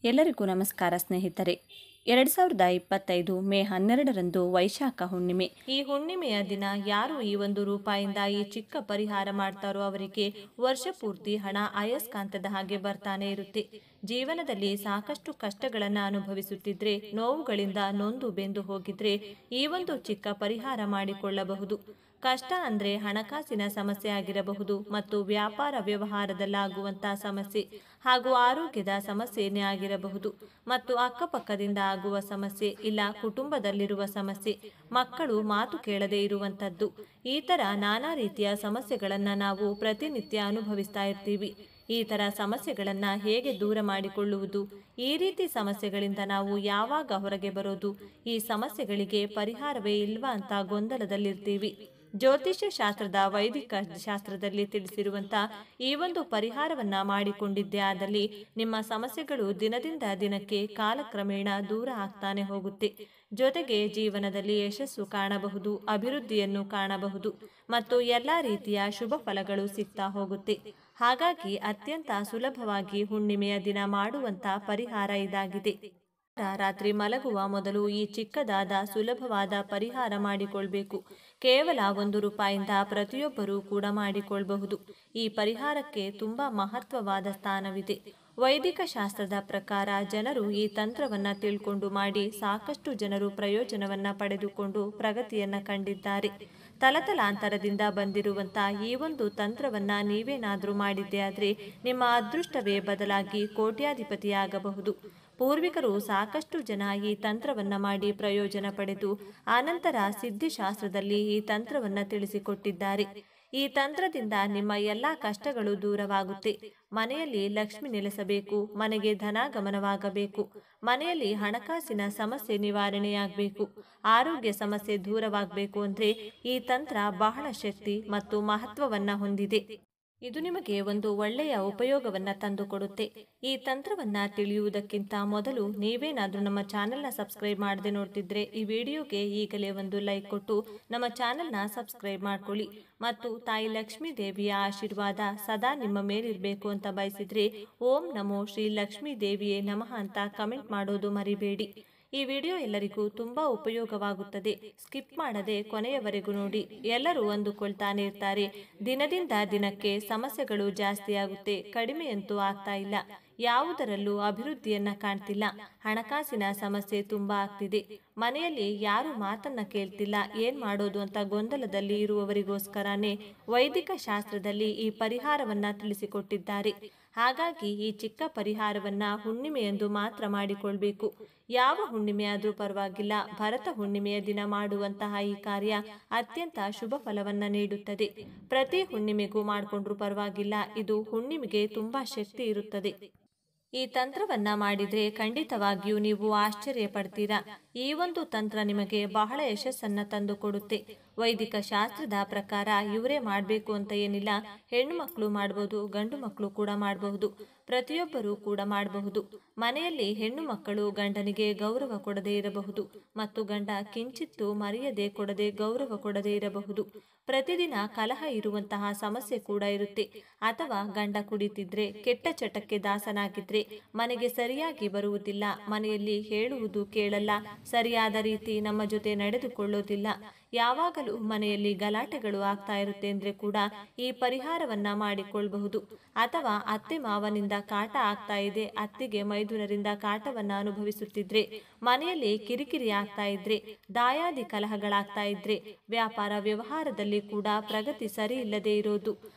ಎಲ್ಲರಿಗೂ ನಮಸ್ಕಾರ ಸ್ನೇಹಿತರೆ. 2025 ಮೇ 12ರಂದು ವೈಶಾಖ ಹುಣ್ಣಿಮೆ. ಈ ಹುಣ್ಣಿಮೆಯ ದಿನ ಯಾರು ಈ ₹1 ಈ ಚಿಕ್ಕ ಪರಿಹಾರ ಮಾಡ್ತಾರೋ ಅವರಿಗೆ ವರ್ಷ ಪೂರ್ತಿ ಹಣ ಅಯಸ್ಕಾಂತದ ಹಾಗೆ ಬರ್ತಾನೆ ಇರುತ್ತೆ. ಜೀವನದಲ್ಲಿ ಸಾಕಷ್ಟು ಕಷ್ಟಗಳನ್ನು ಅನುಭವಿಸುತ್ತಿದ್ರೆ, ನೋವುಗಳಿಂದ ನೊಂದು ಬೆಂದು ಹೋಗಿದ್ರೆ ಈ ಒಂದು ಚಿಕ್ಕ ಪರಿಹಾರ ಮಾಡಿಕೊಳ್ಳಬಹುದು. ಕಷ್ಟ ಅಂದ್ರೆ ಹಣಕಾಸಿನ ಸಮಸ್ಯೆ ಆಗಿರಬಹುದು, ಮತ್ತು ವ್ಯಾಪಾರ ವ್ಯವಹಾರದಲ್ಲಾಗುವಂತಹ ಸಮಸ್ಯೆ ಹಾಗೂ ಆರೋಗ್ಯದ ಸಮಸ್ಯೆಯೇ ಆಗಿರಬಹುದು, ಮತ್ತು ಅಕ್ಕಪಕ್ಕದಿಂದ ಆಗುವ ಸಮಸ್ಯೆ, ಇಲ್ಲ ಕುಟುಂಬದಲ್ಲಿರುವ ಸಮಸ್ಯೆ, ಮಕ್ಕಳು ಮಾತು ಕೇಳದೇ ಇರುವಂತದ್ದು. ಈ ತರ ನಾನಾ ರೀತಿಯ ಸಮಸ್ಯೆಗಳನ್ನ ನಾವು ಪ್ರತಿನಿತ್ಯ ಅನುಭವಿಸ್ತಾ ಇರ್ತೀವಿ. ಈ ತರ ಸಮಸ್ಯೆಗಳನ್ನ ಹೇಗೆ ದೂರ ಮಾಡಿಕೊಳ್ಳುವುದು, ಈ ರೀತಿ ಸಮಸ್ಯೆಗಳಿಂದ ನಾವು ಯಾವಾಗ ಹೊರಗೆ ಬರೋದು, ಈ ಸಮಸ್ಯೆಗಳಿಗೆ ಪರಿಹಾರವೇ ಇಲ್ವಾ ಅಂತ ಗೊಂದಲದಲ್ಲಿರ್ತೀವಿ. ಜ್ಯೋತಿಷ್ಯ ಶಾಸ್ತ್ರದ ವೈದಿಕ ಶಾಸ್ತ್ರದಲ್ಲಿ ತಿಳಿಸಿರುವಂತ ಈ ಒಂದು ಪರಿಹಾರವನ್ನ ಮಾಡಿಕೊಂಡಿದ್ದೇ ಆದಲ್ಲಿ ನಿಮ್ಮ ಸಮಸ್ಯೆಗಳು ದಿನದಿಂದ ದಿನಕ್ಕೆ ಕಾಲಕ್ರಮೇಣ ದೂರ ಆಗ್ತಾನೆ ಹೋಗುತ್ತೆ. ಜೊತೆಗೆ ಜೀವನದಲ್ಲಿ ಯಶಸ್ಸು ಕಾಣಬಹುದು, ಅಭಿವೃದ್ಧಿಯನ್ನು ಕಾಣಬಹುದು, ಮತ್ತು ಎಲ್ಲಾ ರೀತಿಯ ಶುಭ ಫಲಗಳು ಸಿಗ್ತಾ ಹೋಗುತ್ತೆ. ಹಾಗಾಗಿ ಅತ್ಯಂತ ಸುಲಭವಾಗಿ ಹುಣ್ಣಿಮೆಯ ದಿನ ಮಾಡುವಂತ ಪರಿಹಾರ ಇದಾಗಿದೆ. ರಾತ್ರಿ ಮಲಗುವ ಮೊದಲು ಈ ಚಿಕ್ಕದಾದ ಸುಲಭವಾದ ಪರಿಹಾರ ಮಾಡಿಕೊಳ್ಬೇಕು. ಕೇವಲ ₹1 ಪ್ರತಿಯೊಬ್ಬರೂ ಕೂಡ ಮಾಡಿಕೊಳ್ಳಬಹುದು. ಈ ಪರಿಹಾರಕ್ಕೆ ತುಂಬಾ ಮಹತ್ವವಾದ ಸ್ಥಾನವಿದೆ. ವೈದಿಕ ಶಾಸ್ತ್ರದ ಪ್ರಕಾರ ಜನರು ಈ ತಂತ್ರವನ್ನ ತಿಳ್ಕೊಂಡು ಮಾಡಿ ಸಾಕಷ್ಟು ಜನರು ಪ್ರಯೋಜನವನ್ನ ಪಡೆದುಕೊಂಡು ಪ್ರಗತಿಯನ್ನ ಕಂಡಿದ್ದಾರೆ. ತಲತಲಾಂತರದಿಂದ ಬಂದಿರುವಂತಹ ಈ ಒಂದು ತಂತ್ರವನ್ನ ನೀವೇನಾದ್ರೂ ಮಾಡಿದ್ದೇ ಆದ್ರೆ ನಿಮ್ಮ ಅದೃಷ್ಟವೇ ಬದಲಾಗಿ ಕೋಟ್ಯಾಧಿಪತಿಯಾಗಬಹುದು. ಪೂರ್ವಿಕರು ಸಾಕಷ್ಟು ಜನ ಈ ತಂತ್ರವನ್ನ ಮಾಡಿ ಪ್ರಯೋಜನ ಪಡೆದು ಆನಂತರ ಸಿದ್ಧಿಶಾಸ್ತ್ರದಲ್ಲಿ ಈ ತಂತ್ರವನ್ನ ತಿಳಿಸಿಕೊಟ್ಟಿದ್ದಾರೆ. ಈ ತಂತ್ರದಿಂದ ನಿಮ್ಮ ಎಲ್ಲಾ ಕಷ್ಟಗಳು ದೂರವಾಗುತ್ತೆ. ಮನೆಯಲ್ಲಿ ಲಕ್ಷ್ಮಿ ನೆಲೆಸಬೇಕು, ಮನೆಗೆ ಧನಾಗಮನವಾಗಬೇಕು, ಮನೆಯಲ್ಲಿ ಹಣಕಾಸಿನ ಸಮಸ್ಯೆ ನಿವಾರಣೆಯಾಗಬೇಕು, ಆರೋಗ್ಯ ಸಮಸ್ಯೆ ದೂರವಾಗಬೇಕು ಅಂದ್ರೆ ಈ ತಂತ್ರ ಬಹಳ ಶಕ್ತಿ ಮತ್ತು ಮಹತ್ವವನ್ನ ಹೊಂದಿದೆ. ಇದು ನಿಮಗೆ ಒಂದು ಒಳ್ಳೆಯ ಉಪಯೋಗವನ್ನ ತಂದುಕೊಡುತ್ತೆ. ಈ ತಂತ್ರವನ್ನ ತಿಳಿಯುವುದಕ್ಕಿಂತ ಮೊದಲು ನೀವೇನಾದ್ರೂ ನಮ್ಮ ಚಾನೆಲ್ನ ಸಬ್ಸ್ಕ್ರೈಬ್ ಮಾಡದೆ ನೋಡ್ತಿದ್ರೆ ಈ ವಿಡಿಯೋಗೆ ಈಗಲೇ ಒಂದು ಲೈಕ್ ಕೊಟ್ಟು ನಮ್ಮ ಚಾನೆಲ್ನ ಸಬ್ಸ್ಕ್ರೈಬ್ ಮಾಡ್ಕೊಳ್ಳಿ. ಮತ್ತು ತಾಯಿ ಲಕ್ಷ್ಮೀ ದೇವಿಯ ಆಶೀರ್ವಾದ ಸದಾ ನಿಮ್ಮ ಮೇಲಿರಬೇಕು ಅಂತ ಬಯಸಿದ್ರೆ ಓಂ ನಮೋ ಶ್ರೀ ಲಕ್ಷ್ಮೀ ದೇವಿಯೇ ನಮಃ ಅಂತ ಕಮೆಂಟ್ ಮಾಡೋದು ಮರಿಬೇಡಿ. ಈ ವಿಡಿಯೋ ಎಲ್ಲರಿಗೂ ತುಂಬಾ ಉಪಯೋಗವಾಗುತ್ತದೆ. ಸ್ಕಿಪ್ ಮಾಡದೆ ಕೊನೆಯವರೆಗೂ ನೋಡಿ. ಎಲ್ಲರೂ ಅಂದುಕೊಳ್ತಾನೆ ಇರ್ತಾರೆ, ದಿನದಿಂದ ದಿನಕ್ಕೆ ಸಮಸ್ಯೆಗಳು ಜಾಸ್ತಿ ಆಗುತ್ತೆ, ಕಡಿಮೆಯಂತೂ ಆಗ್ತಾ ಇಲ್ಲ, ಯಾವುದರಲ್ಲೂ ಅಭಿವೃದ್ಧಿಯನ್ನ ಕಾಣ್ತಿಲ್ಲ, ಹಣಕಾಸಿನ ಸಮಸ್ಯೆ ತುಂಬಾ ಆಗ್ತಿದೆ, ಮನೆಯಲ್ಲಿ ಯಾರು ಮಾತನ್ನ ಕೇಳ್ತಿಲ್ಲ, ಏನ್ ಮಾಡೋದು ಅಂತ ಗೊಂದಲದಲ್ಲಿ ಇರುವವರಿಗೋಸ್ಕರನೇ ವೈದಿಕ ಶಾಸ್ತ್ರದಲ್ಲಿ ಈ ಪರಿಹಾರವನ್ನ ತಿಳಿಸಿಕೊಟ್ಟಿದ್ದಾರೆ. ಹಾಗಾಗಿ ಈ ಚಿಕ್ಕ ಪರಿಹಾರವನ್ನ ಹುಣ್ಣಿಮೆಯಂದು ಮಾತ್ರ ಮಾಡಿಕೊಳ್ಬೇಕು. ಯಾವ ಹುಣ್ಣಿಮೆ ಆದ್ರೂ ಪರವಾಗಿಲ್ಲ, ಭರತ ಹುಣ್ಣಿಮೆಯ ದಿನ ಮಾಡುವಂತಹ ಈ ಕಾರ್ಯ ಅತ್ಯಂತ ಶುಭ ಫಲವನ್ನ ನೀಡುತ್ತದೆ. ಪ್ರತಿ ಹುಣ್ಣಿಮೆಗೂ ಮಾಡಿಕೊಂಡ್ರೂ ಪರವಾಗಿಲ್ಲ, ಇದು ಹುಣ್ಣಿಮೆಗೆ ತುಂಬಾ ಶಕ್ತಿ ಇರುತ್ತದೆ. ಈ ತಂತ್ರವನ್ನ ಮಾಡಿದ್ರೆ ಖಂಡಿತವಾಗಿಯೂ ನೀವು ಆಶ್ಚರ್ಯ ಪಡ್ತೀರಾ. ಈ ಒಂದು ತಂತ್ರ ನಿಮಗೆ ಬಹಳ ಯಶಸ್ಸನ್ನ ತಂದು ಕೊಡುತ್ತೆ. ವೈದಿಕ ಶಾಸ್ತ್ರದ ಪ್ರಕಾರ ಇವರೇ ಮಾಡಬೇಕು ಅಂತ ಏನಿಲ್ಲ, ಹೆಣ್ಣು ಮಕ್ಕಳು ಮಾಡಬಹುದು, ಗಂಡು ಮಕ್ಕಳು ಕೂಡ ಮಾಡಬಹುದು, ಪ್ರತಿಯೊಬ್ಬರೂ ಕೂಡ ಮಾಡಬಹುದು. ಮನೆಯಲ್ಲಿ ಹೆಣ್ಣು ಮಕ್ಕಳು ಗಂಡನಿಗೆ ಗೌರವ ಕೊಡದೇ ಇರಬಹುದು, ಮತ್ತು ಗಂಡ ಕಿಂಚಿತ್ತು ಮರ್ಯಾದೆ ಕೊಡದೆ ಗೌರವ ಕೊಡದೇ ಇರಬಹುದು. ಪ್ರತಿದಿನ ಕಲಹ ಇರುವಂತಹ ಸಮಸ್ಯೆ ಕೂಡ ಇರುತ್ತೆ. ಅಥವಾ ಗಂಡ ಕುಡಿತಿದ್ರೆ, ಕೆಟ್ಟ ಚಟಕ್ಕೆ ದಾಸನಾಗಿದ್ರೆ, ಮನೆಗೆ ಸರಿಯಾಗಿ ಬರುವುದಿಲ್ಲ, ಮನೆಯಲ್ಲಿ ಹೇಳುವುದು ಕೇಳಲ್ಲ, ಸರಿಯಾದ ರೀತಿ ನಮ್ಮ ಜೊತೆ ನಡೆದುಕೊಳ್ಳೋದಿಲ್ಲ, ಯಾವಾಗಲೂ ಮನೆಯಲ್ಲಿ ಗಲಾಟೆಗಳು ಆಗ್ತಾ ಇರುತ್ತೆ ಅಂದ್ರೆ ಕೂಡ ಈ ಪರಿಹಾರವನ್ನ ಮಾಡಿಕೊಳ್ಳಬಹುದು. ಅಥವಾ ಅತ್ತೆ ಮಾವನಿಂದ ಕಾಟ ಆಗ್ತಾ ಇದೆ, ಅತ್ತಿಗೆ ಮೈದುನರಿಂದ ಕಾಟವನ್ನ ಅನುಭವಿಸುತ್ತಿದ್ರೆ, ಮನೆಯಲ್ಲಿ ಕಿರಿಕಿರಿ ಆಗ್ತಾ ಇದ್ರೆ, ದಾಯಾದಿ ಕಲಹಗಳಾಗ್ತಾ ಇದ್ರೆ, ವ್ಯಾಪಾರ ವ್ಯವಹಾರದಲ್ಲಿ ಕೂಡ ಪ್ರಗತಿ ಸರಿ ಇಲ್ಲದೆ ಇರೋದು,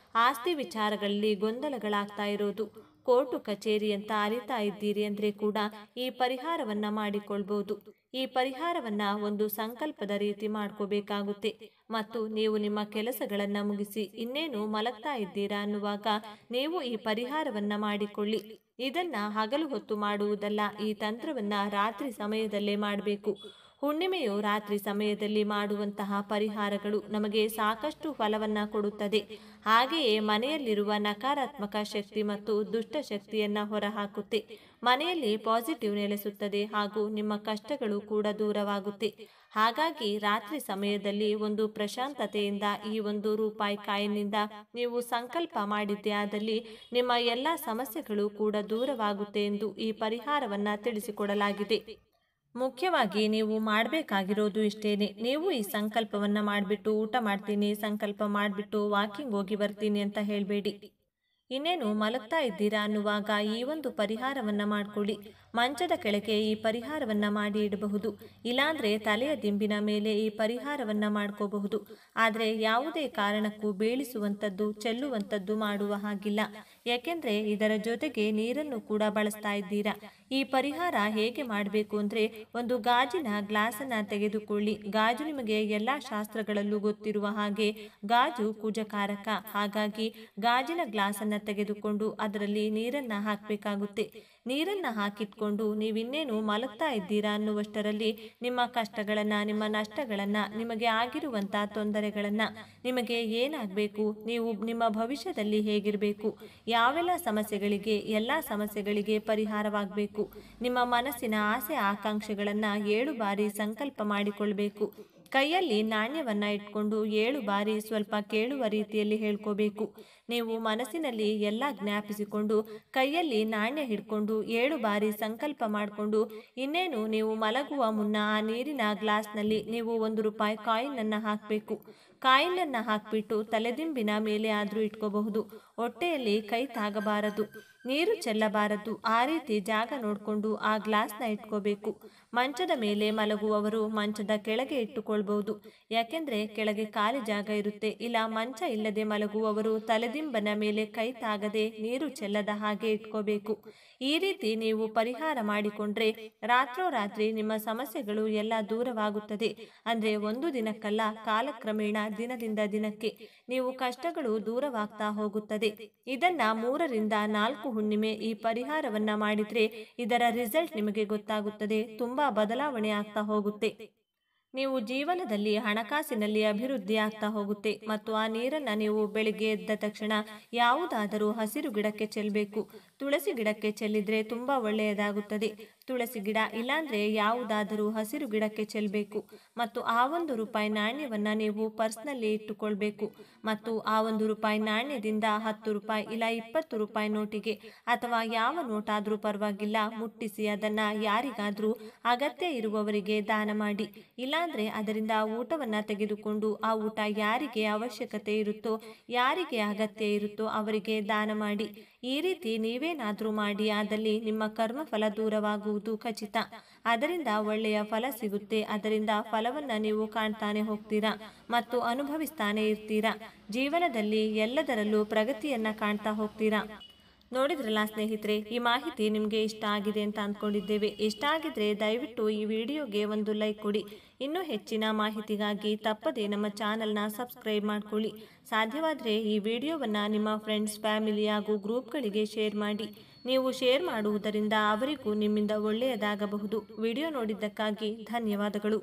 ಆಸ್ತಿ ವಿಚಾರಗಳಲ್ಲಿ ಗೊಂದಲಗಳಾಗ್ತಾ ಇರೋದು, ಕೋರ್ಟು ಕಚೇರಿ ಅಂತ ಅಲಿತಾ ಇದ್ದೀರಿ ಅಂದ್ರೆ ಕೂಡ ಈ ಪರಿಹಾರವನ್ನ ಮಾಡಿಕೊಳ್ಬಹುದು. ಈ ಪರಿಹಾರವನ್ನ ಒಂದು ಸಂಕಲ್ಪದ ರೀತಿ ಮಾಡ್ಕೋಬೇಕಾಗುತ್ತೆ. ಮತ್ತು ನೀವು ನಿಮ್ಮ ಕೆಲಸಗಳನ್ನ ಮುಗಿಸಿ ಇನ್ನೇನು ಮಲಗ್ತಾ ಇದ್ದೀರಾ ಅನ್ನುವಾಗ ನೀವು ಈ ಪರಿಹಾರವನ್ನ ಮಾಡಿಕೊಳ್ಳಿ. ಇದನ್ನ ಹಗಲು ಹೊತ್ತು ಮಾಡುವುದಲ್ಲ, ಈ ತಂತ್ರವನ್ನ ರಾತ್ರಿ ಸಮಯದಲ್ಲೇ ಮಾಡಬೇಕು. ಹುಣ್ಣಿಮೆಯು ರಾತ್ರಿ ಸಮಯದಲ್ಲಿ ಮಾಡುವಂತಹ ಪರಿಹಾರಗಳು ನಮಗೆ ಸಾಕಷ್ಟು ಫಲವನ್ನು ಕೊಡುತ್ತದೆ. ಹಾಗೆಯೇ ಮನೆಯಲ್ಲಿರುವ ನಕಾರಾತ್ಮಕ ಶಕ್ತಿ ಮತ್ತು ದುಷ್ಟ ಶಕ್ತಿಯನ್ನು ಹೊರಹಾಕುತ್ತೆ. ಮನೆಯಲ್ಲಿ ಪಾಸಿಟಿವ್ ನೆಲೆಸುತ್ತದೆ ಹಾಗೂ ನಿಮ್ಮ ಕಷ್ಟಗಳು ಕೂಡ ದೂರವಾಗುತ್ತೆ. ಹಾಗಾಗಿ ರಾತ್ರಿ ಸಮಯದಲ್ಲಿ ಒಂದು ಪ್ರಶಾಂತತೆಯಿಂದ ಈ ₹1 ಕಾಯಿನಿಂದ ನೀವು ಸಂಕಲ್ಪ ಮಾಡಿದ್ದೇ ಆದಲ್ಲಿ ನಿಮ್ಮ ಎಲ್ಲ ಸಮಸ್ಯೆಗಳು ಕೂಡ ದೂರವಾಗುತ್ತೆ ಎಂದು ಈ ಪರಿಹಾರವನ್ನು ತಿಳಿಸಿಕೊಡಲಾಗಿದೆ. ಮುಖ್ಯವಾಗಿ ನೀವು ಮಾಡಬೇಕಾಗಿರೋದು ಇಷ್ಟೇನೆ. ನೀವು ಈ ಸಂಕಲ್ಪವನ್ನು ಮಾಡಿಬಿಟ್ಟು ಊಟ ಮಾಡ್ತೀನಿ, ಸಂಕಲ್ಪ ಮಾಡಿಬಿಟ್ಟು ವಾಕಿಂಗ್ ಹೋಗಿ ಬರ್ತೀನಿ ಅಂತ ಹೇಳಬೇಡಿ. ಇನ್ನೇನು ಮಲಗ್ತಾ ಇದ್ದೀರಾ ಅನ್ನುವಾಗ ಈ ಒಂದು ಪರಿಹಾರವನ್ನು ಮಾಡಿಕೊಳ್ಳಿ. ಮಂಚದ ಕೆಳಗೆ ಈ ಪರಿಹಾರವನ್ನು ಮಾಡಿ ಇಡಬಹುದು. ಇಲ್ಲಾಂದರೆ ತಲೆಯ ದಿಂಬಿನ ಮೇಲೆ ಈ ಪರಿಹಾರವನ್ನು ಮಾಡ್ಕೋಬಹುದು. ಆದರೆ ಯಾವುದೇ ಕಾರಣಕ್ಕೂ ಬೀಳಿಸುವಂಥದ್ದು ಚೆಲ್ಲುವಂಥದ್ದು ಮಾಡುವ ಹಾಗಿಲ್ಲ. ಯಾಕೆಂದರೆ ಇದರ ಜೊತೆಗೆ ನೀರನ್ನು ಕೂಡ ಬಳಸ್ತಾ ಇದ್ದೀರಾ. ಈ ಪರಿಹಾರ ಹೇಗೆ ಮಾಡಬೇಕು ಅಂದರೆ, ಒಂದು ಗಾಜಿನ ಗ್ಲಾಸನ್ನು ತೆಗೆದುಕೊಳ್ಳಿ. ಗಾಜು ನಿಮಗೆ ಎಲ್ಲ ಶಾಸ್ತ್ರಗಳಲ್ಲೂ ಗೊತ್ತಿರುವ ಹಾಗೆ ಗಾಜು ಕುಜಕಾರಕ. ಹಾಗಾಗಿ ಗಾಜಿನ ಗ್ಲಾಸನ್ನು ತೆಗೆದುಕೊಂಡು ಅದರಲ್ಲಿ ನೀರನ್ನು ಹಾಕಬೇಕಾಗುತ್ತೆ. ನೀರನ್ನು ಹಾಕಿಟ್ಕೊಂಡು ನೀವಿನ್ನೇನು ಮಲಗ್ತಾ ಇದ್ದೀರಾ ಅನ್ನುವಷ್ಟರಲ್ಲಿ ನಿಮ್ಮ ಕಷ್ಟಗಳನ್ನು, ನಿಮ್ಮ ನಷ್ಟಗಳನ್ನು, ನಿಮಗೆ ಆಗಿರುವಂಥ ತೊಂದರೆಗಳನ್ನು, ನಿಮಗೆ ಏನಾಗಬೇಕು, ನೀವು ನಿಮ್ಮ ಭವಿಷ್ಯದಲ್ಲಿ ಹೇಗಿರಬೇಕು, ಯಾವೆಲ್ಲ ಸಮಸ್ಯೆಗಳಿಗೆ, ಎಲ್ಲ ಸಮಸ್ಯೆಗಳಿಗೆ ಪರಿಹಾರವಾಗಬೇಕು, ನಿಮ್ಮ ಮನಸ್ಸಿನ ಆಸೆ ಆಕಾಂಕ್ಷೆಗಳನ್ನು 7 ಬಾರಿ ಸಂಕಲ್ಪ ಮಾಡಿಕೊಳ್ಬೇಕು. ಕೈಯಲ್ಲಿ ನಾಣ್ಯವನ್ನು ಇಟ್ಕೊಂಡು 7 ಬಾರಿ ಸ್ವಲ್ಪ ಕೇಳುವ ರೀತಿಯಲ್ಲಿ ಹೇಳ್ಕೋಬೇಕು. ನೀವು ಮನಸ್ಸಿನಲ್ಲಿ ಎಲ್ಲ ಜ್ಞಾಪಿಸಿಕೊಂಡು ಕೈಯಲ್ಲಿ ನಾಣ್ಯ ಹಿಡ್ಕೊಂಡು 7 ಬಾರಿ ಸಂಕಲ್ಪ ಮಾಡಿಕೊಂಡು ಇನ್ನೇನು ನೀವು ಮಲಗುವ ಮುನ್ನ ಆ ನೀರಿನ ಗ್ಲಾಸ್ನಲ್ಲಿ ನೀವು ₹1 ಕಾಯಿನನ್ನು ಹಾಕಬೇಕು. ಕಾಯಿನನ್ನು ಹಾಕಿಬಿಟ್ಟು ತಲೆದಿಂಬಿನ ಮೇಲೆ ಆದರೂ ಇಟ್ಕೋಬಹುದು. ಹೊಟ್ಟೆಯಲ್ಲಿ ಕೈ ತಾಗಬಾರದು, ನೀರು ಚೆಲ್ಲಬಾರದು. ಆ ರೀತಿ ಜಾಗ ನೋಡಿಕೊಂಡು ಆ ಗ್ಲಾಸ್ನ ಇಟ್ಕೋಬೇಕು. ಮಂಚದ ಮೇಲೆ ಮಲಗುವವರು ಮಂಚದ ಕೆಳಗೆ ಇಟ್ಟುಕೊಳ್ಬಹುದು. ಯಾಕೆಂದರೆ ಕೆಳಗೆ ಖಾಲಿ ಜಾಗ ಇರುತ್ತೆ. ಇಲ್ಲ ಮಂಚ ಇಲ್ಲದೆ ಮಲಗುವವರು ತಲೆದಿಂಬನ ಮೇಲೆ ಕೈ ತಾಗದೆ ನೀರು ಚೆಲ್ಲದ ಹಾಗೆ ಇಟ್ಕೋಬೇಕು. ಈ ರೀತಿ ನೀವು ಪರಿಹಾರ ಮಾಡಿಕೊಂಡ್ರೆ ರಾತ್ರೋರಾತ್ರಿ ನಿಮ್ಮ ಸಮಸ್ಯೆಗಳು ಎಲ್ಲ ದೂರವಾಗುತ್ತದೆ. ಅಂದರೆ ಒಂದು ದಿನಕ್ಕಲ್ಲ, ಕಾಲಕ್ರಮೇಣ ದಿನದಿಂದ ದಿನಕ್ಕೆ ನೀವು ಕಷ್ಟಗಳು ದೂರವಾಗ್ತಾ ಹೋಗುತ್ತದೆ. ಇದನ್ನ 3 ರಿಂದ 4 ಹುಣ್ಣಿಮೆ ಈ ಪರಿಹಾರವನ್ನ ಮಾಡಿದ್ರೆ ಇದರ ರಿಸಲ್ಟ್ ನಿಮಗೆ ಗೊತ್ತಾಗುತ್ತದೆ. ತುಂಬಾ ಬದಲಾವಣೆ ಆಗ್ತಾ ಹೋಗುತ್ತೆ. ನೀವು ಜೀವನದಲ್ಲಿ ಹಣಕಾಸಿನಲ್ಲಿ ಅಭಿವೃದ್ಧಿ ಆಗ್ತಾ ಹೋಗುತ್ತೆ. ಮತ್ತು ಆ ನೀರನ್ನು ನೀವು ಬೆಳಿಗ್ಗೆ ಎದ್ದ ತಕ್ಷಣ ಯಾವುದಾದರೂ ಹಸಿರು ಗಿಡಕ್ಕೆ ಚೆಲ್ಲಬೇಕು. ತುಳಸಿ ಗಿಡಕ್ಕೆ ಚೆಲ್ಲಿದ್ರೆ ತುಂಬ ಒಳ್ಳೆಯದಾಗುತ್ತದೆ. ತುಳಸಿ ಗಿಡ ಇಲ್ಲಾಂದರೆ ಯಾವುದಾದರೂ ಹಸಿರು ಗಿಡಕ್ಕೆ ಚೆಲ್ಲಬೇಕು. ಮತ್ತು ಆ ₹1 ನಾಣ್ಯವನ್ನು ನೀವು ಪರ್ಸ್ನಲ್ಲಿ ಇಟ್ಟುಕೊಳ್ಬೇಕು. ಮತ್ತು ಆ ₹1 ನಾಣ್ಯದಿಂದ ₹10 ಇಲ್ಲ ₹20 ನೋಟಿಗೆ ಅಥವಾ ಯಾವ ನೋಟಾದರೂ ಪರವಾಗಿಲ್ಲ ಮುಟ್ಟಿಸಿ ಅದನ್ನು ಯಾರಿಗಾದರೂ ಅಗತ್ಯ ಇರುವವರಿಗೆ ದಾನ ಮಾಡಿ. ಇಲ್ಲಾಂದರೆ ಅದರಿಂದ ಊಟವನ್ನು ತೆಗೆದುಕೊಂಡು ಆ ಊಟ ಯಾರಿಗೆ ಅವಶ್ಯಕತೆ ಇರುತ್ತೋ, ಯಾರಿಗೆ ಅಗತ್ಯ ಇರುತ್ತೋ ಅವರಿಗೆ ದಾನ ಮಾಡಿ. ಈ ರೀತಿ ನೀವೇನಾದರೂ ಮಾಡಿ ಆದಲ್ಲಿ ನಿಮ್ಮ ಕರ್ಮಫಲ ದೂರವಾಗುವುದು ಖಚಿತ. ಅದರಿಂದ ಒಳ್ಳೆಯ ಫಲ ಸಿಗುತ್ತೆ. ಅದರಿಂದ ಫಲವನ್ನು ನೀವು ಕಾಣ್ತಾನೆ ಹೋಗ್ತೀರಾ ಮತ್ತು ಅನುಭವಿಸ್ತಾನೆ ಇರ್ತೀರಾ. ಜೀವನದಲ್ಲಿ ಎಲ್ಲದರಲ್ಲೂ ಪ್ರಗತಿಯನ್ನು ಕಾಣ್ತಾ ಹೋಗ್ತೀರಾ. ನೋಡಿದ್ರಲ್ಲ ಸ್ನೇಹಿತರೆ, ಈ ಮಾಹಿತಿ ನಿಮಗೆ ಇಷ್ಟ ಆಗಿದೆ ಅಂತ ಅಂದ್ಕೊಂಡಿದ್ದೇವೆ. ಇಷ್ಟ ಆಗಿದ್ರೆ ದಯವಿಟ್ಟು ಈ ವಿಡಿಯೋಗೆ ಒಂದು ಲೈಕ್ ಕೊಡಿ. ಇನ್ನೂ ಹೆಚ್ಚಿನ ಮಾಹಿತಿಗಾಗಿ ತಪ್ಪದೇ ನಮ್ಮ ಚಾನಲ್ನ ಸಬ್ಸ್ಕ್ರೈಬ್ ಮಾಡ್ಕೊಳ್ಳಿ. ಸಾಧ್ಯವಾದರೆ ಈ ವಿಡಿಯೋವನ್ನು ನಿಮ್ಮ ಫ್ರೆಂಡ್ಸ್, ಫ್ಯಾಮಿಲಿ ಹಾಗೂ ಗ್ರೂಪ್ಗಳಿಗೆ ಶೇರ್ ಮಾಡಿ. ನೀವು ಶೇರ್ ಮಾಡುವುದರಿಂದ ಅವರಿಗೂ ನಿಮ್ಮಿಂದ ಒಳ್ಳೆಯದಾಗಬಹುದು. ವಿಡಿಯೋ ನೋಡಿದ್ದಕ್ಕಾಗಿ ಧನ್ಯವಾದಗಳು.